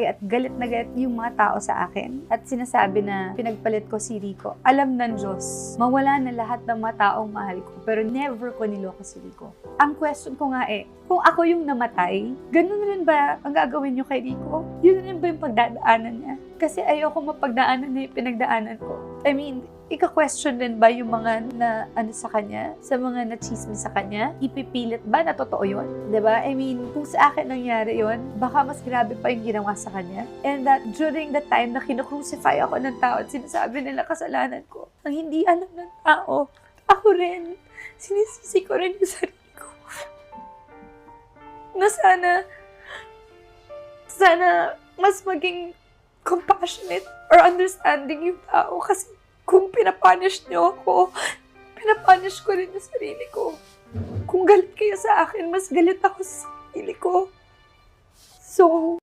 at galit na galit yung mga tao sa akin at sinasabi na pinagpalit ko si Rico. Alam ng Diyos, mawala na lahat ng mga taong mahal ko pero never ko niloko si Rico. Ang question ko nga kung ako yung namatay, ganun rin ba ang gagawin niyo kay Rico? Yun rin ba yung pagdadaanan niya? Kasi ayoko mapagdaanan na yung pinagdaanan ko. I mean, ika-question din ba yung mga na sa kanya? Sa mga na-chismis sa kanya? Ipipilit ba na totoo yun? Diba? I mean, kung sa akin nangyari yun, baka mas grabe pa yung ginawa sa kanya. And that during the time na kinukrucify ako ng tao at sinasabi nila kasalanan ko, ang hindi alam ng tao, ako rin, sinisisi ko rin yung sarili ko. Na sana mas maging compassionate or understanding yung tao kasi kung pinapunish niyo ako, pinapunish ko rin yung sarili ko. Kung galit kayo sa akin, mas galit ako sa sarili ko. So,